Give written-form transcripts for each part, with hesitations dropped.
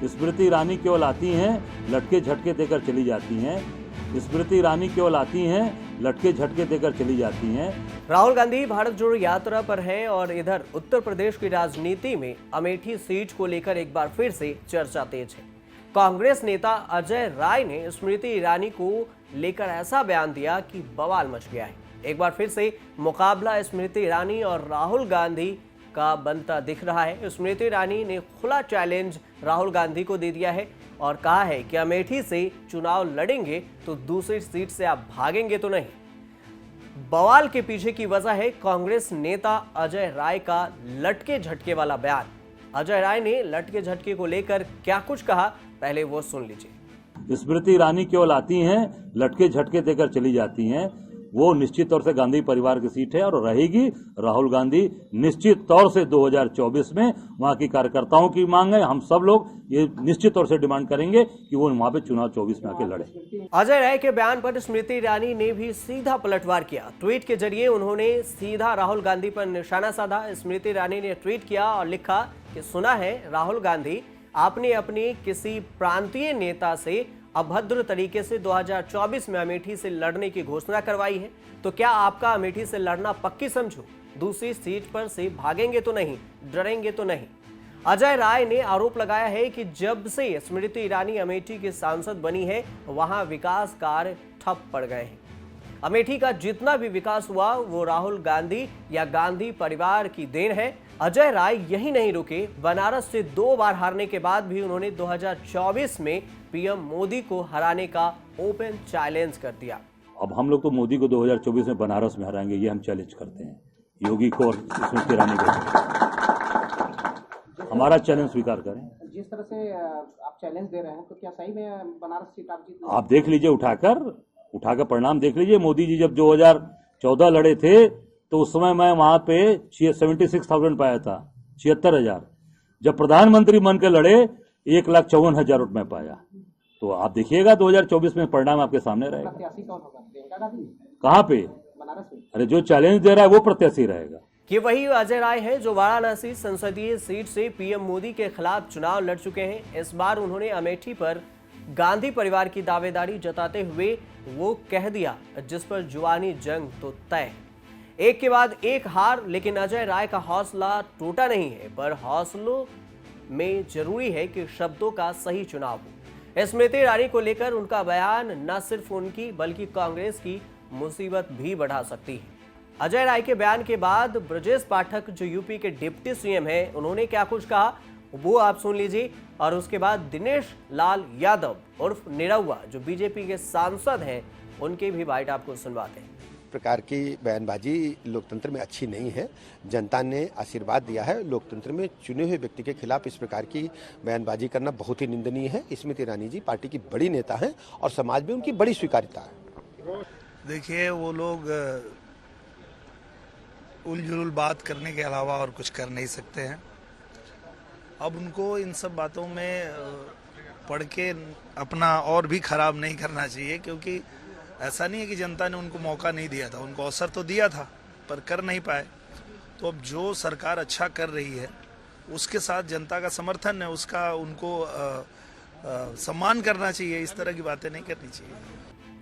स्मृति ईरानी केवल आती हैं, लटके झटके देकर चली जाती हैं। स्मृति ईरानी केवल आती हैं, लटके झटके देकर चली जाती हैं। राहुल गांधी भारत जोड़ो यात्रा पर हैं और इधर उत्तर प्रदेश की राजनीति में अमेठी सीट को लेकर एक बार फिर से चर्चा तेज है। कांग्रेस नेता अजय राय ने स्मृति ईरानी को लेकर ऐसा बयान दिया कि बवाल मच गया है। एक बार फिर से मुकाबला स्मृति ईरानी और राहुल गांधी का बनता दिख रहा है। स्मृति ईरानी ने खुला चैलेंज राहुल गांधी को दे दिया है और कहा है कि अमेठी से चुनाव लड़ेंगे तो दूसरी सीट से आप भागेंगे तो नहीं। बवाल के पीछे की वजह है कांग्रेस नेता अजय राय का लटके झटके वाला बयान। अजय राय ने लटके झटके को लेकर क्या कुछ कहा, पहले वो सुन लीजिए। स्मृति ईरानी केवल आती हैं, लटके झटके देकर चली जाती हैं। वो निश्चित तौर से गांधी परिवार की सीट है और रहेगी। राहुल गांधी निश्चित तौर से 2024 में वहां की कार्यकर्ताओं की मांग है। हम सब लोग ये निश्चित तौर से डिमांड करेंगे कि वो वहां पे चुनाव 24 में आके लड़े। अजय राय के बयान पर स्मृति ईरानी ने भी सीधा पलटवार किया। ट्वीट के जरिए उन्होंने सीधा राहुल गांधी पर निशाना साधा। स्मृति ईरानी ने ट्वीट किया और लिखा कि सुना है राहुल गांधी, आपने अपने किसी प्रांतीय नेता से अभद्र तरीके से 2024 में अमेठी से लड़ने की घोषणा करवाई है, तो क्या आपका अमेठी से लड़ना पक्की समझो? दूसरी सीट पर से भागेंगे तो नहीं, डरेंगे तो नहीं। अजय राय ने आरोप लगाया है कि जब से स्मृति ईरानी अमेठी की सांसद बनी है, वहां विकास कार्य ठप पड़ गए हैं। अमेठी का जितना भी विकास हुआ वो राहुल गांधी या गांधी परिवार की देन है। अजय राय यही नहीं रुके, बनारस से 2 बार हारने के बाद भी उन्होंने 2024 में पीएम मोदी को हराने का ओपन चैलेंज कर दिया। अब हम लोग तो मोदी को 2024 में बनारस में हराएंगे, ये हम चैलेंज करते हैं योगी को और स्मृति ईरानी को। हमारा चैलेंज स्वीकार करें। जिस तरह से आप चैलेंज दे रहे हैं, तो क्या सही में बनारस सीट आप जीत? आप देख लीजिए, उठाकर परिणाम देख लीजिए। मोदी जी जब 2014 लड़े थे तो उस समय मैं वहां पे 76,000 पाया था, 76,000। जब प्रधानमंत्री बनकर लड़े 1,54,000 वोट में पाया। तो आप देखिएगा 2024 में परिणाम आपके सामने रहेगा। प्रत्याशी कौन होगा? प्रियंका गांधी? कहाँ पे? बनारस में। अरे जो चैलेंज दे रहा है वो प्रत्याशी रहेगा। ये वही अजय राय है जो वाराणसी संसदीय सीट से पीएम मोदी के खिलाफ चुनाव लड़ चुके हैं। इस बार उन्होंने अमेठी पर गांधी परिवार की दावेदारी जताते हुए वो कह दिया, जिस पर जुबानी जंग तो तय। एक के बाद एक हार, लेकिन अजय राय का हौसला टूटा नहीं है, पर हौसलों में जरूरी है कि शब्दों का सही चुनाव हो। स्मृति ईरानी को लेकर उनका बयान न सिर्फ उनकी बल्कि कांग्रेस की मुसीबत भी बढ़ा सकती है। अजय राय के बयान के बाद ब्रजेश पाठक जो यूपी के डिप्टी सीएम हैं, उन्होंने क्या कुछ कहा वो आप सुन लीजिए। और उसके बाद दिनेश लाल यादव उर्फ निरहुआ जो बीजेपी के सांसद हैं, उनके भी बाइट आपको सुनवाते हैं। प्रकार की बयानबाजी लोकतंत्र में अच्छी नहीं है। जनता ने आशीर्वाद दिया है, लोकतंत्र में चुने हुए व्यक्ति के खिलाफ इस प्रकार की बयानबाजी करना बहुत ही निंदनीय है। स्मृति ईरानी जी पार्टी की बड़ी नेता हैं और समाज में उनकी बड़ी स्वीकार्यता है। देखिए, वो लोग उलझुल बात करने के अलावा और कुछ कर नहीं सकते हैं। अब उनको इन सब बातों में पढ़ के अपना और भी खराब नहीं करना चाहिए, क्योंकि ऐसा नहीं है कि जनता ने उनको मौका नहीं दिया था, उनको अवसर तो दिया था पर कर नहीं पाए। तो अब जो सरकार अच्छा कर रही है उसके साथ जनता का समर्थन है, उसका उनको सम्मान करना चाहिए। इस तरह की बातें नहीं करनी चाहिए।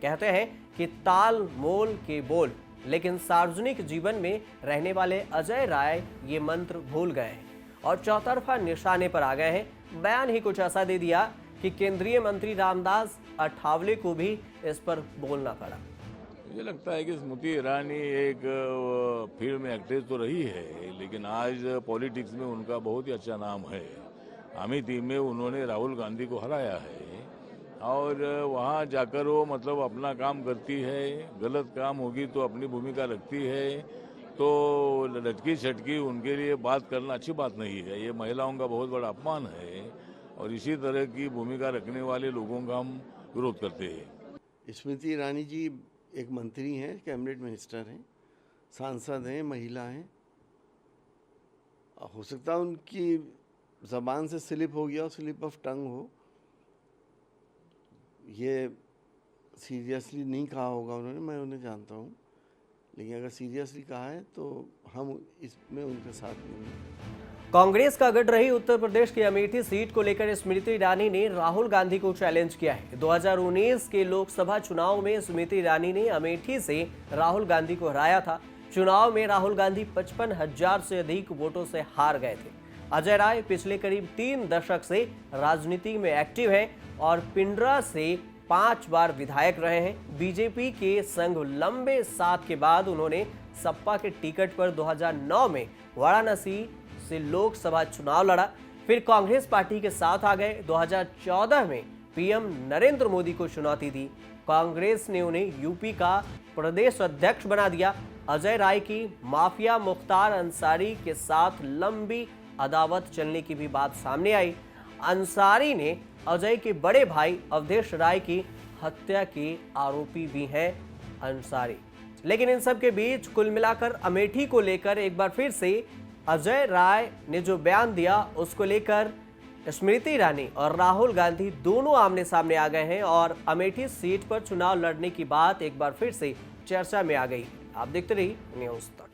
कहते हैं कि ताल मोल के बोल, लेकिन सार्वजनिक जीवन में रहने वाले अजय राय ये मंत्र भूल गए हैं और चौतरफा निशाने पर आ गए हैं। बयान ही कुछ ऐसा दे दिया कि केंद्रीय मंत्री रामदास अठावले को भी इस पर बोलना पड़ा। मुझे लगता है कि स्मृति ईरानी एक फील्ड में एक्ट्रेस तो रही है, लेकिन आज पॉलिटिक्स में उनका बहुत ही अच्छा नाम है। अमेठी में उन्होंने राहुल गांधी को हराया है और वहां जाकर वो मतलब अपना काम करती है। गलत काम होगी तो अपनी भूमिका रखती है, तो लटकी छटकी उनके लिए बात करना अच्छी बात नहीं है। ये महिलाओं का बहुत बड़ा अपमान है और इसी तरह की भूमिका रखने वाले लोगों का हम विरोध करते हैं। स्मृति ईरानी जी एक मंत्री हैं, कैबिनेट मिनिस्टर हैं, सांसद हैं, महिला हैं। हो सकता है उनकी जबान से स्लिप हो गया, स्लिप ऑफ टंग हो। ये सीरियसली नहीं कहा होगा उन्होंने, मैं उन्हें जानता हूँ, लेकिन अगर सीरियसली कहा है तो हम इसमें उनके साथ नहीं हैं। कांग्रेस का गढ़ रही उत्तर प्रदेश की अमेठी सीट को लेकर स्मृति ईरानी ने राहुल गांधी को चैलेंज किया है। 2019 के लोकसभा चुनाव में स्मृति ईरानी ने अमेठी से राहुल गांधी को हराया था। चुनाव में राहुल गांधी 55,000 से अधिक वोटों से हार गए थे। अजय राय पिछले करीब 3 दशक से राजनीति में एक्टिव हैं और पिंडरा से 5 बार विधायक रहे हैं। बीजेपी के संग लंबे साथ के बाद उन्होंने सपा के टिकट पर 2009 में वाराणसी से लोकसभा चुनाव लड़ा, फिर कांग्रेस पार्टी के साथ आ गए। 2014 में पीएम नरेंद्र मोदी को चुनौती दी। कांग्रेस ने उन्हें यूपी का प्रदेश अध्यक्ष बना दिया। अजय राय की माफिया मुख्तार अंसारी के साथ लंबी अदावत चलने की भी बात सामने आई। अंसारी ने अजय के बड़े भाई अवधेश राय की हत्या के आरोपी भी हैं अंसारी। लेकिन इन सब के बीच कुल मिलाकर अमेठी को लेकर एक बार फिर से अजय राय ने जो बयान दिया उसको लेकर स्मृति ईरानी और राहुल गांधी दोनों आमने सामने आ गए हैं और अमेठी सीट पर चुनाव लड़ने की बात एक बार फिर से चर्चा में आ गई। आप देखते रहिए न्यूज़ तक।